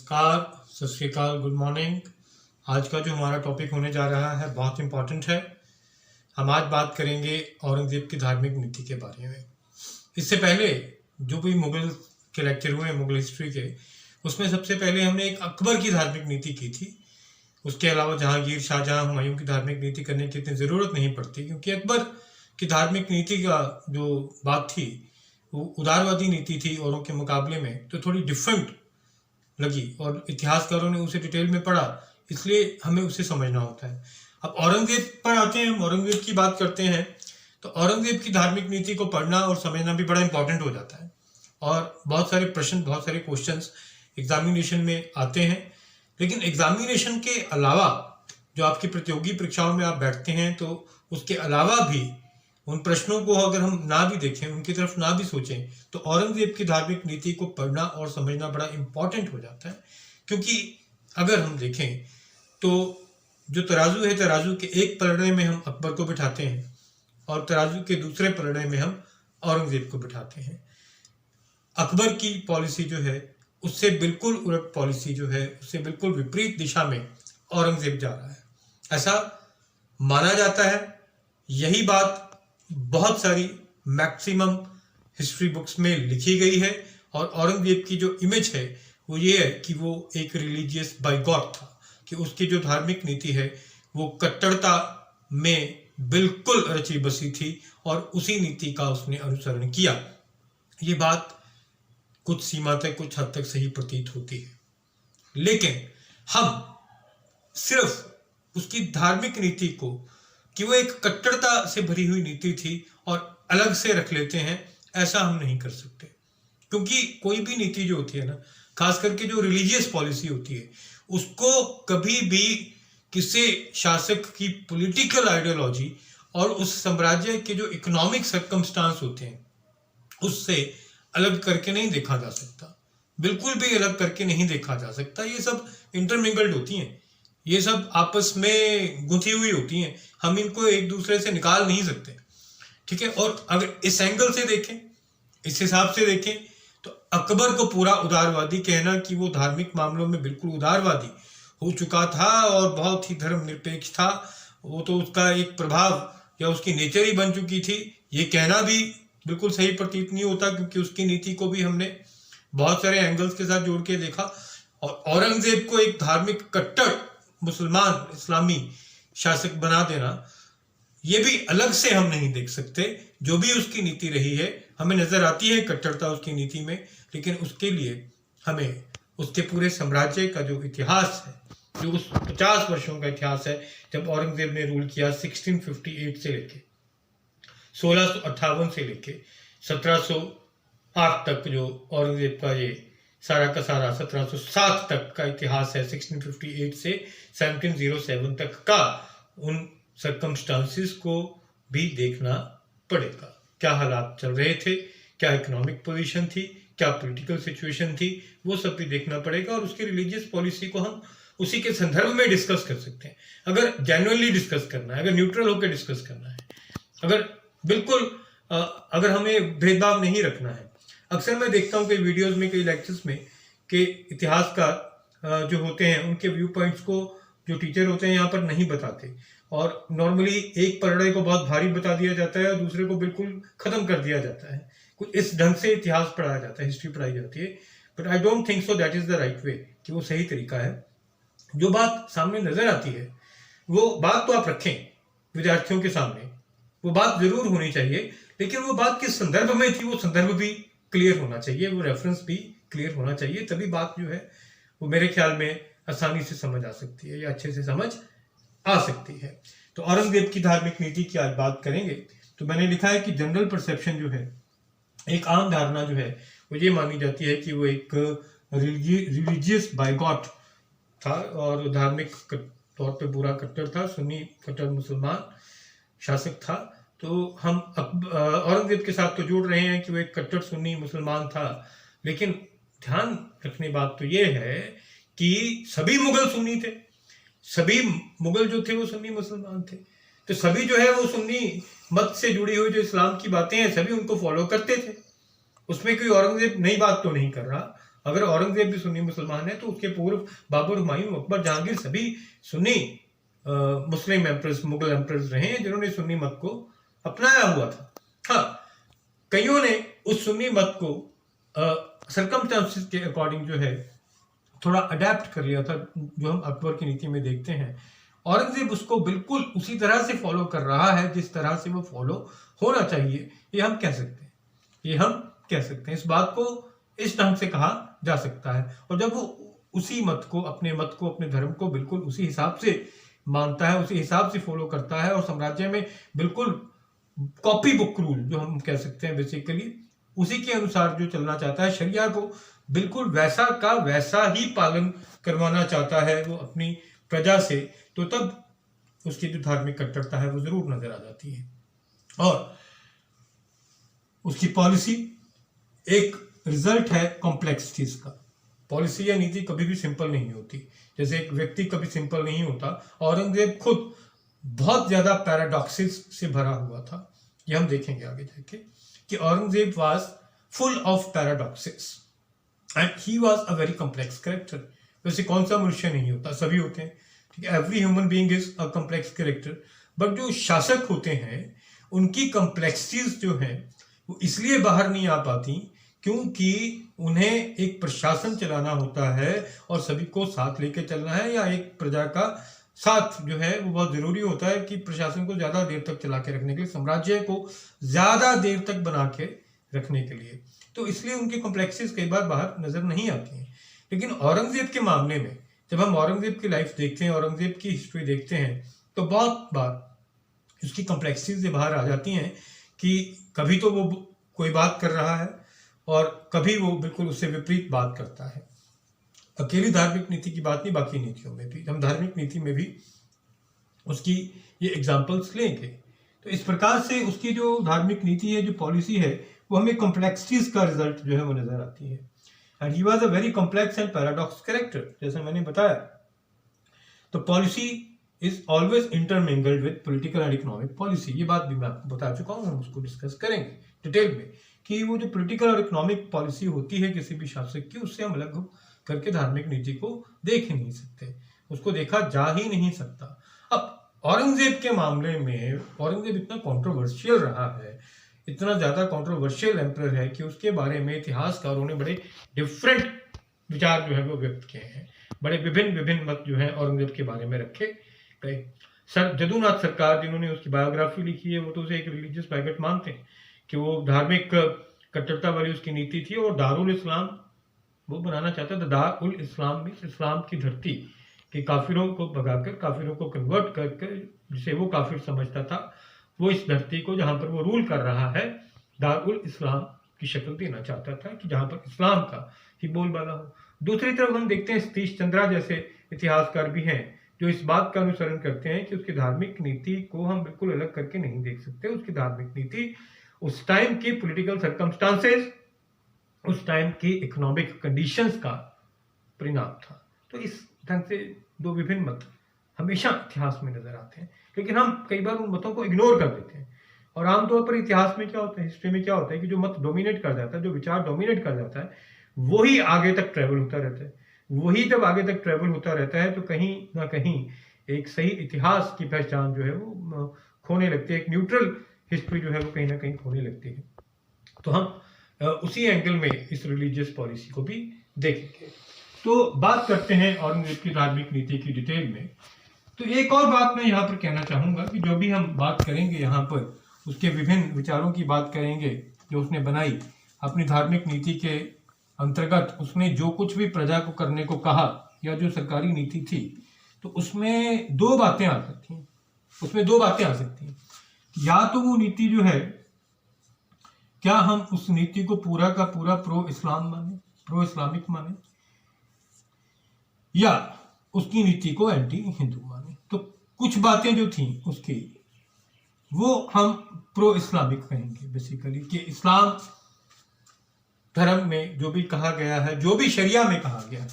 नमस्कार, सत श्री अकाल, गुड मॉर्निंग। आज का जो हमारा टॉपिक होने जा रहा है बहुत इम्पॉर्टेंट है। हम आज बात करेंगे औरंगज़ेब की धार्मिक नीति के बारे में। इससे पहले जो भी मुगल के लेक्चर हुए मुगल हिस्ट्री के, उसमें सबसे पहले हमने एक अकबर की धार्मिक नीति की थी। उसके अलावा जहांगीर, शाहजहां, हुमायूं की धार्मिक नीति करने की इतनी ज़रूरत नहीं पड़ती, क्योंकि अकबर की धार्मिक नीति का जो बात थी वो उदारवादी नीति थी औरों के मुकाबले में, तो थोड़ी डिफरेंट लगी और इतिहासकारों ने उसे डिटेल में पढ़ा, इसलिए हमें उसे समझना होता है। अब औरंगजेब पर आते हैं, हम औरंगजेब की बात करते हैं तो औरंगजेब की धार्मिक नीति को पढ़ना और समझना भी बड़ा इंपॉर्टेंट हो जाता है। और बहुत सारे प्रश्न, बहुत सारे क्वेश्चंस एग्जामिनेशन में आते हैं। लेकिन एग्जामिनेशन के अलावा जो आपकी प्रतियोगी परीक्षाओं में आप बैठते हैं, तो उसके अलावा भी उन प्रश्नों को अगर हम ना भी देखें, उनकी तरफ ना भी सोचें, तो औरंगजेब की धार्मिक नीति को पढ़ना और समझना बड़ा इंपॉर्टेंट हो जाता है। क्योंकि अगर हम देखें तो जो तराजू है, तराजू के एक पलड़े में हम अकबर को बिठाते हैं और तराजू के दूसरे पलड़े में हम औरंगजेब को बिठाते हैं। अकबर की पॉलिसी जो है उससे बिल्कुल उलट पॉलिसी जो है, उससे बिल्कुल विपरीत दिशा में औरंगजेब जा रहा है, ऐसा माना जाता है। यही बात बहुत सारी मैक्सिमम हिस्ट्री बुक्स में लिखी गई है। और औरंगजेब की जो इमेज है वो ये है कि वो एक रिलीजियस बाइगॉट था, कि उसकी जो धार्मिक नीति है वो कट्टरता में बिल्कुल रची बसी थी और उसी नीति का उसने अनुसरण किया। ये बात कुछ सीमा तक, कुछ हद तक सही प्रतीत होती है। लेकिन हम सिर्फ उसकी धार्मिक नीति को कि वो एक कट्टरता से भरी हुई नीति थी और अलग से रख लेते हैं, ऐसा हम नहीं कर सकते। क्योंकि कोई भी नीति जो होती है ना, खास करके जो रिलीजियस पॉलिसी होती है, उसको कभी भी किसी शासक की पॉलिटिकल आइडियोलॉजी और उस साम्राज्य के जो इकोनॉमिक सर्कमस्टांस होते हैं उससे अलग करके नहीं देखा जा सकता, बिल्कुल भी अलग करके नहीं देखा जा सकता। ये सब इंटरमिंगल्ड होती हैं, ये सब आपस में गुंथी हुई होती हैं, हम इनको एक दूसरे से निकाल नहीं सकते, ठीक है। और अगर इस एंगल से देखें, इस हिसाब से देखें, तो अकबर को पूरा उदारवादी कहना कि वो धार्मिक मामलों में बिल्कुल उदारवादी हो चुका था और बहुत ही धर्मनिरपेक्ष था, वो तो उसका एक प्रभाव या उसकी नेचर ही बन चुकी थी, ये कहना भी बिल्कुल सही प्रतीत नहीं होता। क्योंकि उसकी नीति को भी हमने बहुत सारे एंगल्स के साथ जोड़ के देखा। और औरंगजेब को एक धार्मिक कट्टर मुसलमान इस्लामी शासक बना देना, ये भी अलग से हम नहीं देख सकते। जो भी उसकी नीति रही है, हमें नजर आती है कट्टरता उसकी नीति में, लेकिन उसके लिए हमें उसके पूरे साम्राज्य का जो इतिहास है, जो उस 50 वर्षों का इतिहास है जब औरंगजेब ने रूल किया 1658 से लेके 1658 से लेके 1708 तक, जो औरंगजेब का ये सारा का सारा 1707 तक का इतिहास है, 1658 से 1707 तक का, उन सर्कमस्टांसिस को भी देखना पड़ेगा। क्या हालात चल रहे थे, क्या इकोनॉमिक पोजीशन थी, क्या पॉलिटिकल सिचुएशन थी, वो सब भी देखना पड़ेगा। और उसकी रिलीजियस पॉलिसी को हम उसी के संदर्भ में डिस्कस कर सकते हैं। अगर जेन्युइनली डिस्कस करना है, अगर न्यूट्रल होकर डिस्कस करना है, अगर बिल्कुल अगर हमें भेदभाव नहीं रखना है। अक्सर मैं देखता हूँ कई वीडियोस में, कई लेक्चर्स में, कि इतिहासकार जो होते हैं उनके व्यू पॉइंट्स को जो टीचर होते हैं यहाँ पर नहीं बताते, और नॉर्मली एक पलड़े को बहुत भारी बता दिया जाता है और दूसरे को बिल्कुल खत्म कर दिया जाता है। कुछ इस ढंग से इतिहास पढ़ाया जाता है, हिस्ट्री पढ़ाई जाती है। But I don't think so that is the right way, कि वो सही तरीका है। जो बात सामने नजर आती है वो बात तो आप रखें विद्यार्थियों के सामने, वो बात जरूर होनी चाहिए, लेकिन वो बात किस संदर्भ में थी वो संदर्भ भी क्लियर होना चाहिए, वो रेफरेंस भी क्लियर होना चाहिए। तभी बात जो है वो मेरे ख्याल में आसानी से समझ आ सकती है या अच्छे से समझ आ सकती है। तो औरंगजेब की धार्मिक नीति की आज बात करेंगे। तो मैंने लिखा है कि जनरल परसेप्शन जो है, एक आम धारणा जो है वो ये मानी जाती है कि वो एक रिलीजियस बाइगॉट था और धार्मिक तौर पे बुरा कट्टर था, सुन्नी कट्टर मुसलमान शासक था। तो हम औरंगजेब के साथ तो जोड़ रहे हैं कि वो एक कट्टर सुन्नी मुसलमान था, लेकिन ध्यान रखने बात तो ये है कि सभी मुगल सुन्नी थे, सभी मुगल जो थे वो सुन्नी मुसलमान थे। तो सभी जो है वो सुन्नी मत से जुड़ी हुई जो इस्लाम की बातें हैं, सभी उनको फॉलो करते थे। उसमें कोई औरंगजेब नई बात तो नहीं कर रहा, अगर औरंगजेब भी सुन्नी मुसलमान है तो उसके पूर्व बाबर, हुमायूं, अकबर, जहांगीर सभी सुन्नी मुस्लिम एम्परर्स, मुगल एम्परर्स रहे हैं जिन्होंने सुन्नी मत को अपनाया हुआ था। हाँ, कईयों ने उस सुन्नी मत को सर्कमस्टेंसेस के अकॉर्डिंग जो है थोड़ा अडेप्ट कर लिया था, जो हम अकबर की नीति में देखते हैं। औरंगजेब उसको बिल्कुल उसी तरह से फॉलो कर रहा है जिस तरह से वो फॉलो होना चाहिए, ये हम कह सकते हैं, ये हम कह सकते हैं। इस बात को इस ढंग से कहा जा सकता है। और जब वो उसी मत को, अपने धर्म को बिल्कुल उसी हिसाब से मानता है, उसी हिसाब से फॉलो करता है, और साम्राज्य में बिल्कुल कॉपी बुक रूल जो हम कह सकते हैं बेसिकली उसी के अनुसार जो चलना चाहता है, शरिया को बिल्कुल वैसा का वैसा ही पालन करवाना चाहता है वो अपनी प्रजा से, तो तब उसकी जो धार्मिक कट्टरता है वो जरूर नजर आ जाती है। और उसकी पॉलिसी एक रिजल्ट है कॉम्प्लेक्सिटीज का। पॉलिसी या नीति कभी भी सिंपल नहीं होती, जैसे एक व्यक्ति कभी सिंपल नहीं होता। औरंगजेब खुद बहुत ज्यादा पैराडॉक्सिस से भरा हुआ था, ये हम देखेंगे आगे जाके कि Aurangzeb was full of paradoxes and he was a very complex character. वैसे कौन सा मनुष्य नहीं होता, सभी होते हैं, ठीक है, every human being is a complex character. But जो शासक होते हैं उनकी कॉम्प्लेक्सिटीज जो है वो इसलिए बाहर नहीं आ पाती क्योंकि उन्हें एक प्रशासन चलाना होता है और सभी को साथ लेके चलना है, या एक प्रजा का साथ जो है वो बहुत जरूरी होता है कि प्रशासन को ज्यादा देर तक चला के रखने के लिए, साम्राज्य को ज्यादा देर तक बना के रखने के लिए। तो इसलिए उनकी कॉम्प्लेक्सिटीज कई बार बाहर नजर नहीं आती हैं। लेकिन औरंगजेब के मामले में जब हम औरंगजेब की लाइफ देखते हैं, औरंगजेब की हिस्ट्री देखते हैं, तो बहुत बार उसकी कॉम्प्लेक्सिटीज बाहर आ जाती हैं कि कभी तो वो कोई बात कर रहा है और कभी वो बिल्कुल उससे विपरीत बात करता है। अकेली धार्मिक नीति की बात नहीं, बाकी नीतियों में भी, हम धार्मिक नीति में भी उसकी ये एग्जाम्पल्स लेंगे। तो इस प्रकार से उसकी जो धार्मिक नीति है, जो पॉलिसी है, वो हमें कॉम्प्लेक्सिटीज का रिजल्ट जो है वो नजर आती है। And he was a very complex and paradox character, जैसे मैंने बताया। तो policy is always intermingled with political and economic policy, ये बात भी मैं आपको बता चुका हूँ, हम उसको डिस्कस करेंगे डिटेल में कि वो जो पॉलिटिकल और इकोनॉमिक पॉलिसी होती है किसी भी शासक की, उससे हम अलग करके धार्मिक नीति को देख ही नहीं सकते, उसको देखा जा ही नहीं सकता। अब औरंगजेब के मामले में औरंगजेब इतना कंट्रोवर्शियल रहा है, इतना ज्यादा कंट्रोवर्शियल एम्परर है कि उसके बारे में इतिहासकारों ने बड़े डिफरेंट विचार जो है वो व्यक्त किए हैं, बड़े विभिन्न मत जो है औरंगजेब के बारे में रखे गए। सर जदुनाथ सरकार जिन्होंने उसकी बायोग्राफी लिखी है, वो तो उसे एक रिलीजियस बैगट मानते हैं कि वो धार्मिक कट्टरता वाली उसकी नीति थी और दारुल इस्लाम वो बनाना चाहता था। दारुल इस्लाम में इस्लाम की धरती कि काफिरों को भगाकर, काफिरों को कन्वर्ट करके, जिसे वो काफिर समझता था, वो इस धरती को जहां पर वो रूल कर रहा है दारुल इस्लाम की शक्ल देना चाहता था कि जहां पर इस्लाम का ही बोलबाला हो। दूसरी तरफ हम देखते हैं सतीश चंद्रा जैसे इतिहासकार भी हैं जो इस बात का अनुसरण करते हैं कि उसकी धार्मिक नीति को हम बिल्कुल अलग करके नहीं देख सकते। उसकी धार्मिक नीति उस टाइम की पॉलिटिकल सर्कमस्टांसेस, उस टाइम की इकोनॉमिक कंडीशंस का परिणाम था। तो इस ढंग से दो विभिन्न मत हमेशा इतिहास में नजर आते हैं, लेकिन हम कई बार उन मतों को इग्नोर कर देते हैं। और आमतौर पर इतिहास में क्या होता है, हिस्ट्री में क्या होता है कि जो मत डोमिनेट कर जाता है, जो विचार डोमिनेट कर जाता है, वही आगे तक ट्रेवल होता रहता है। वही जब आगे तक ट्रेवल होता रहता है तो कहीं ना कहीं एक सही इतिहास की पहचान जो है वो खोने लगती है, एक न्यूट्रल हिस्ट्री जो है वो कहीं ना कहीं खोने लगती है। तो हम उसी एंगल में इस रिलीजियस पॉलिसी को भी देखेंगे। तो बात करते हैं औरंगजेब की धार्मिक नीति की डिटेल में। तो एक और बात मैं यहाँ पर कहना चाहूंगा कि जो भी हम बात करेंगे यहाँ पर उसके विभिन्न विचारों की बात करेंगे जो उसने बनाई अपनी धार्मिक नीति के अंतर्गत। उसने जो कुछ भी प्रजा को करने को कहा या जो सरकारी नीति थी, तो उसमें दो बातें आ सकती हैं, उसमें दो बातें आ सकती हैं। या तो वो नीति जो है, क्या हम उस नीति को पूरा का पूरा प्रो इस्लाम माने, प्रो इस्लामिक माने, या उसकी नीति को एंटी हिंदू माने। तो कुछ बातें जो थी उसकी वो हम प्रो इस्लामिक कहेंगे बेसिकली, कि इस्लाम धर्म में जो भी कहा गया है, जो भी शरिया में कहा गया है,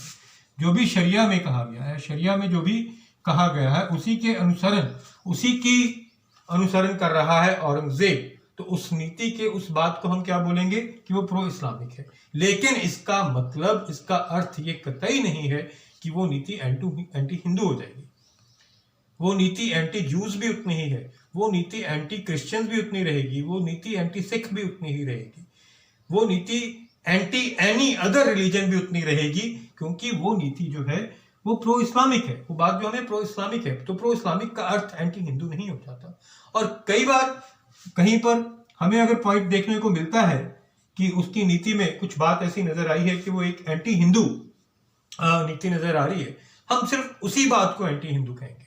जो भी शरिया में कहा गया है, शरिया में जो भी कहा गया है उसी के अनुसरण, उसी की अनुसरण कर रहा है औरंगजेब। तो उस नीति के उस बात को हम क्या बोलेंगे कि वो प्रो इस्लामिक है। लेकिन इसका मतलब, इसका अर्थ ये कतई नहीं है कि वो नीति एंटी हिंदू हो जाएगी। वो नीति एंटी जूस भी उतनी ही है, वो नीति एंटी क्रिश्चियंस भी उतनी रहेगी, वो नीति एंटी सिख भी उतनी ही रहेगी, वो नीति एंटी एनी अदर रिलीजन भी उतनी रहेगी, क्योंकि वो नीति जो है वो प्रो इस्लामिक है। वो बात जो हमें प्रो इस्लामिक है, तो प्रो इस्लामिक का अर्थ एंटी हिंदू नहीं हो जाता। और कई बार कहीं पर हमें अगर पॉइंट देखने को मिलता है कि उसकी नीति में कुछ बात ऐसी नजर आई है कि वो एक एंटी हिंदू नीति नजर आ रही है, हम सिर्फ उसी बात को एंटी हिंदू कहेंगे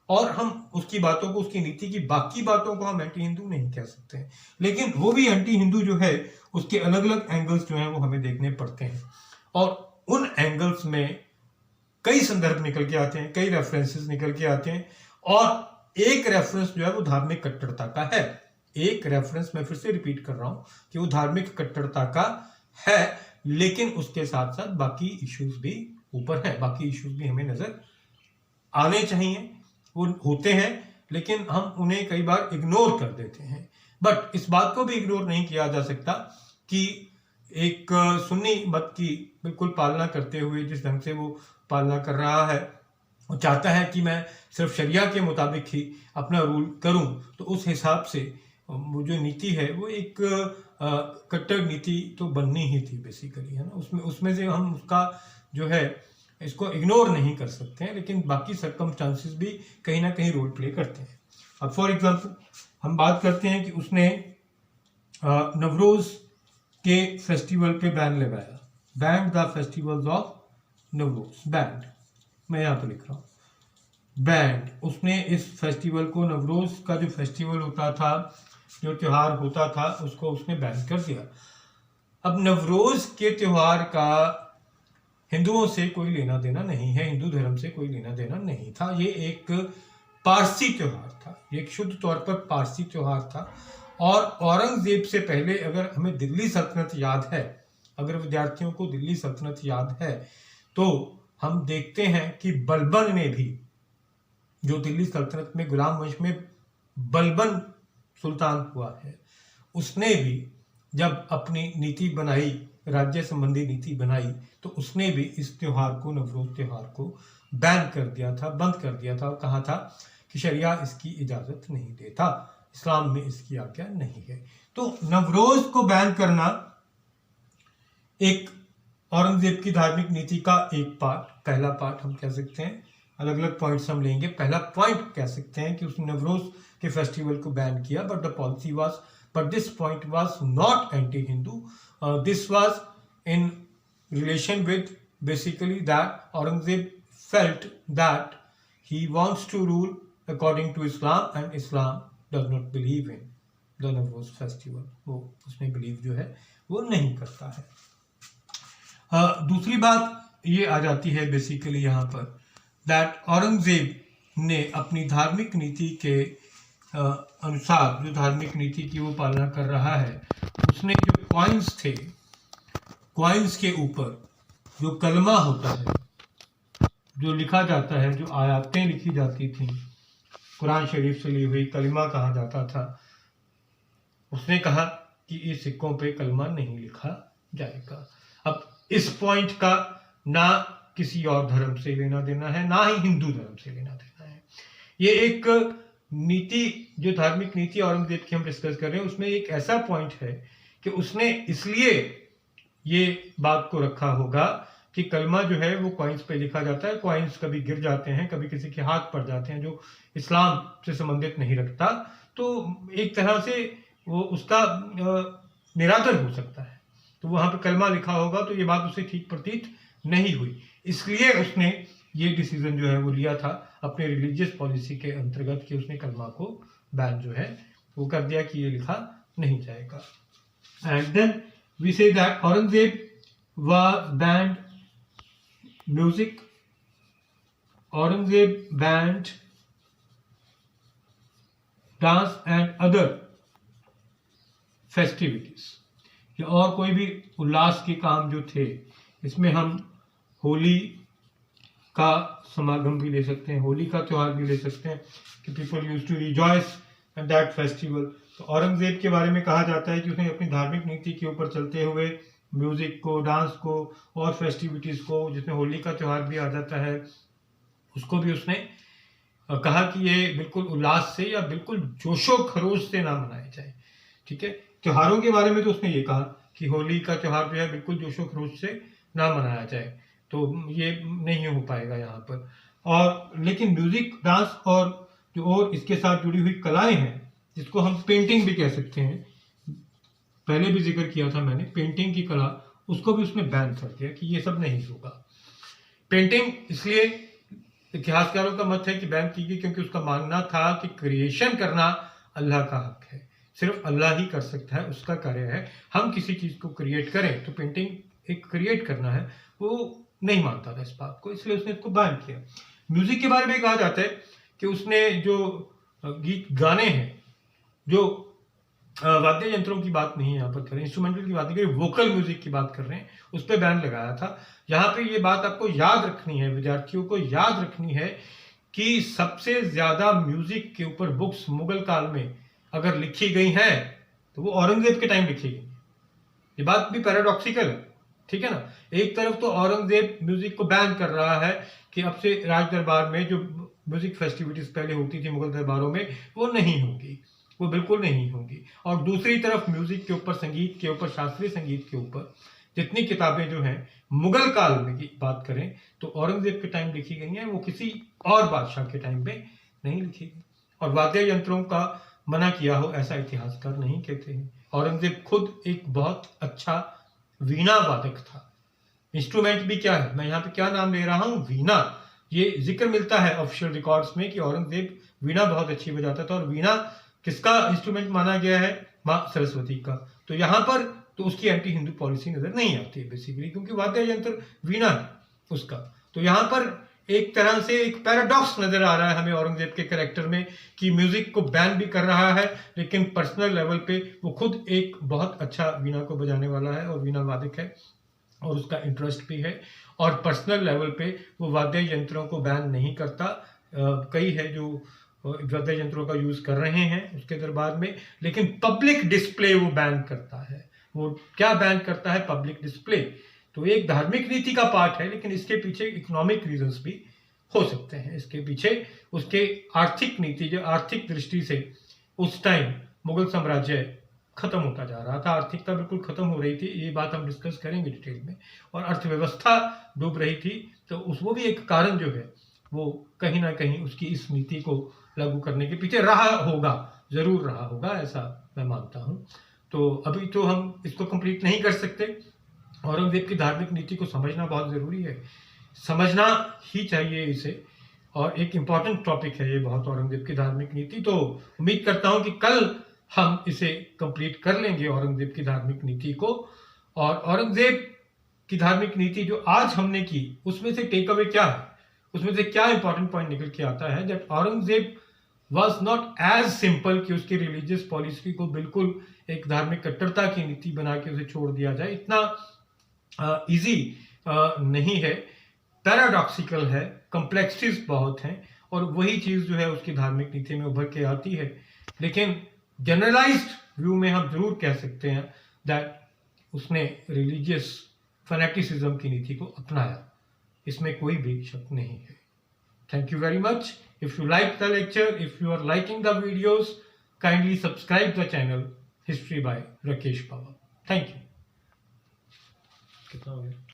और हम उसकी बातों को, उसकी नीति की बाकी बातों को हम एंटी हिंदू नहीं कह सकते हैं। लेकिन वो भी एंटी हिंदू जो है उसके अलग अलग एंगल्स जो हैं वो हमें देखने पड़ते हैं, और उन एंगल्स में कई संदर्भ निकल के आते हैं, कई रेफरेंसेस निकल के आते हैं, और एक रेफरेंस जो है वो धार्मिक कट्टरता का है। एक रेफरेंस मैं फिर से रिपीट कर रहा हूं कि वो धार्मिक कट्टरता का है, लेकिन उसके साथ साथ बाकी इश्यूज भी ऊपर है, बाकी इश्यूज भी हमें नजर आने चाहिए। वो होते हैं लेकिन हम उन्हें कई बार इग्नोर कर देते हैं। बट इस बात को भी इग्नोर नहीं किया जा सकता कि एक सुन्नी मत की बिल्कुल पालना करते हुए, जिस ढंग से वो पालना कर रहा है, वो चाहता है कि मैं सिर्फ शरिया के मुताबिक ही अपना रूल करूं, तो उस हिसाब से वो जो नीति है वो एक कट्टर नीति तो बननी ही थी बेसिकली, है ना। उसमें से हम उसका जो है इसको इग्नोर नहीं कर सकते हैं, लेकिन बाकी सर्कमस्टांसेस भी कहीं ना कहीं रोल प्ले करते हैं। अब फॉर एग्जांपल हम बात करते हैं कि उसने नवरोज के फेस्टिवल पे बैन लगाया, band the festivals of Navroz, band, मैं यहाँ पे लिख रहा हूँ बैंड। उसने इस फेस्टिवल को, नवरोज का जो फेस्टिवल होता था, जो त्योहार होता था, उसको उसने बैन कर दिया। अब नवरोज के त्योहार का हिंदुओं से कोई लेना देना नहीं है, हिंदू धर्म से कोई लेना देना नहीं था। ये एक पारसी त्योहार था, ये एक शुद्ध तौर पर पारसी त्योहार था। और औरंगजेब से पहले, अगर हमें दिल्ली सल्तनत याद है, अगर विद्यार्थियों को दिल्ली सल्तनत याद है, तो हम देखते हैं कि बलबन ने भी, जो दिल्ली सल्तनत में गुलाम वंश में बलबन सुल्तान हुआ है, उसने भी जब अपनी नीति बनाई, राज्य संबंधी नीति बनाई, तो उसने भी इस त्योहार को, नवरोज त्योहार को बैन कर दिया था, बंद कर दिया था, और कहा था कि शरिया इसकी इजाजत नहीं देता, इस्लाम में इसकी आज्ञा नहीं है। तो नवरोज को बैन करना एक औरंगजेब की धार्मिक नीति का एक पार्ट, पहला पार्ट हम कह सकते हैं। अलग अलग पॉइंट्स हम लेंगे। पहला पॉइंट कह सकते हैं कि उसने नवरोज के फेस्टिवल को बैन किया, but the policy was, but this point was not anti Hindu, this was in relation with basically that Aurangzeb felt that he wants to rule according to Islam and Islam does not believe in the Nowruz festival. वो उसमें believe जो है वो नहीं करता है। दूसरी बात ये आ जाती है बेसिकली यहाँ पर that औरंगजेब ने अपनी धार्मिक नीति के अनुसार, जो धार्मिक नीति की वो पालना कर रहा है, उसने जो कॉइन्स थे, कॉइन्स के ऊपर जो कलमा होता है, जो लिखा जाता है, जो आयातें लिखी जाती थी, कुरान शरीफ से ली हुई कलमा कहा जाता था, उसने कहा कि इस सिक्कों पे कलमा नहीं लिखा जाएगा। अब इस पॉइंट का ना किसी और धर्म से लेना देना है, ना ही हिंदू धर्म से लेना देना है। ये एक नीति, जो धार्मिक नीति औरंगजेब की हम डिस्कस कर रहे हैं, उसमें एक ऐसा पॉइंट है कि उसने इसलिए ये बात को रखा होगा कि कलमा जो है वो कॉइन्स पे लिखा जाता है, कॉइन्स कभी गिर जाते हैं, कभी किसी के हाथ पड़ जाते हैं जो इस्लाम से संबंधित नहीं रखता, तो एक तरह से वो उसका निरादर हो सकता है, तो वहां पे कलमा लिखा होगा, तो ये बात उसे ठीक प्रतीत नहीं हुई। इसलिए उसने ये डिसीजन जो है वो लिया था अपने रिलीजियस पॉलिसी के अंतर्गत कि उसने कलमा को बैन जो है वो कर दिया कि ये लिखा नहीं जाएगा। And then we say that Aurangzeb was banned music, Aurangzeb banned dance and other festivities, या और कोई भी उल्लास के काम जो थे, इसमें हम होली का समागम भी ले सकते हैं, होली का त्यौहार भी ले सकते हैं कि people used to rejoice at that festival, तो औरंगजेब के बारे में कहा जाता है कि उसने अपनी धार्मिक नीति के ऊपर चलते हुए म्यूजिक को, डांस को और फेस्टिविटीज को, जिसमें होली का त्यौहार भी आ जाता है, उसको भी उसने कहा कि ये बिल्कुल उल्लास से या बिल्कुल जोशो खरोश से ना मनाया जाए। ठीक है, त्योहारों के बारे में तो उसने ये कहा कि होली का त्यौहार जो है बिल्कुल जोशो खरोश से ना मनाया जाए, तो ये नहीं हो पाएगा यहाँ पर। और लेकिन म्यूजिक, डांस और जो और इसके साथ जुड़ी हुई कलाएं हैं, जिसको हम पेंटिंग भी कह सकते हैं, पहले भी जिक्र किया था मैंने, पेंटिंग की कला, उसको भी उसने बैन कर दिया कि ये सब नहीं होगा। पेंटिंग इसलिए इतिहासकारों का मत है कि बैन की गई क्योंकि उसका मानना था कि क्रिएशन करना अल्लाह का हक है, सिर्फ अल्लाह ही कर सकता है, उसका कार्य है। हम किसी चीज को क्रिएट करें तो पेंटिंग एक क्रिएट करना है, वो नहीं मानता था इस बात को, इसलिए उसने इसको बैन किया। म्यूजिक के बारे में कहा जाता है कि उसने जो गीत गाने हैं, जो वाद्य यंत्रों की बात नहीं यहाँ पर करें, इंस्ट्रूमेंटल की बात नहीं करें, वोकल म्यूजिक की बात कर रहे हैं, उस पर बैन लगाया था। यहाँ पे ये बात आपको याद रखनी है, विद्यार्थियों को याद रखनी है कि सबसे ज्यादा म्यूजिक के ऊपर बुक्स मुगल काल में अगर लिखी गई हैं तो वो औरंगजेब के टाइम लिखी गई। ये बात भी पैराडॉक्सिकल है, ठीक है ना। एक तरफ तो औरंगजेब म्यूजिक को बैन कर रहा है कि अब से राज दरबार में जो म्यूजिक फेस्टिविटीज पहले होती थी मुगल दरबारों में, वो नहीं होगी, वो बिल्कुल नहीं होगी। और दूसरी तरफ म्यूजिक के ऊपर, संगीत के ऊपर, शास्त्रीय संगीत के ऊपर जितनी किताबें जो हैं मुगल काल में की बात करें तो औरंगजेब के टाइम लिखी गई हैं, वो किसी और बादशाह के टाइम पे नहीं लिखी गई। और वाद्य यंत्रों का मना किया हो ऐसा इतिहासकार नहीं कहते हैं। औरंगजेब खुद एक बहुत अच्छा वीणा वादक था। इंस्ट्रूमेंट भी क्या है, मैं यहाँ पे क्या नाम ले रहा हूँ, वीणा। ये जिक्र मिलता है ऑफिशियल रिकॉर्ड्स में कि औरंगजेब वीणा बहुत अच्छी बजाता था, और वीणा किसका इंस्ट्रूमेंट माना गया है, माँ सरस्वती का। तो यहाँ पर तो उसकी एंटी हिंदू पॉलिसी नजर नहीं आती है बेसिकली, क्योंकि वाद्य यंत्र वीणा है उसका। तो यहाँ पर एक तरह से एक पैराडॉक्स नजर आ रहा है हमें औरंगजेब के कैरेक्टर में कि म्यूजिक को बैन भी कर रहा है, लेकिन पर्सनल लेवल पे वो खुद एक बहुत अच्छा वीणा को बजाने वाला है और वीणा वादक है, और उसका इंटरेस्ट भी है। और पर्सनल लेवल पे वो वाद्य यंत्रों को बैन नहीं करता। कई है जो वाद्य यंत्रों का यूज कर रहे हैं उसके दरबार में, लेकिन पब्लिक डिस्प्ले वो बैन करता है। वो क्या बैन करता है, पब्लिक डिस्प्ले। तो एक धार्मिक नीति का पार्ट है, लेकिन इसके पीछे इकोनॉमिक रीजंस भी हो सकते हैं। इसके पीछे उसके आर्थिक नीति, जो आर्थिक दृष्टि से उस टाइम मुगल साम्राज्य खत्म होता जा रहा था, आर्थिकता बिल्कुल खत्म हो रही थी, ये बात हम डिस्कस करेंगे डिटेल में, और अर्थव्यवस्था डूब रही थी। तो वो भी एक कारण जो है वो कहीं ना कहीं उसकी इस नीति को लागू करने के पीछे रहा होगा, जरूर रहा होगा, ऐसा मैं मानता हूँ। तो अभी तो हम इसको कंप्लीट नहीं कर सकते। औरंगजेब की धार्मिक नीति को समझना बहुत जरूरी है, समझना ही चाहिए इसे, और एक इम्पॉर्टेंट टॉपिक है ये बहुत, औरंगजेब की धार्मिक नीति। तो उम्मीद करता हूं कि कल हम इसे कंप्लीट कर लेंगे, औरंगजेब की धार्मिक नीति को। और औरंगजेब की धार्मिक नीति जो आज हमने की, उसमें से टेक अवे क्या है, उसमें से क्या इंपॉर्टेंट पॉइंट निकल के आता है, that Aurangzeb was not as simple कि उसकी रिलीजियस पॉलिसी को बिल्कुल एक धार्मिक कट्टरता की नीति बना के उसे छोड़ दिया जाए, इतना इजी नहीं है, पैराडॉक्सिकल है, कॉम्प्लेक्सिटीज बहुत हैं, और वही चीज जो है उसकी धार्मिक नीति में उभर के आती है। लेकिन जनरलाइज्ड व्यू में हम जरूर कह सकते हैं दैट उसने रिलीजियस फैनेटिसिज्म की नीति को अपनाया, इसमें कोई भी शक नहीं है। Thank you very much. If you like the lecture, if you are liking the videos, kindly subscribe the channel History by Rakesh Pawar. Thank you. कितना हो गया?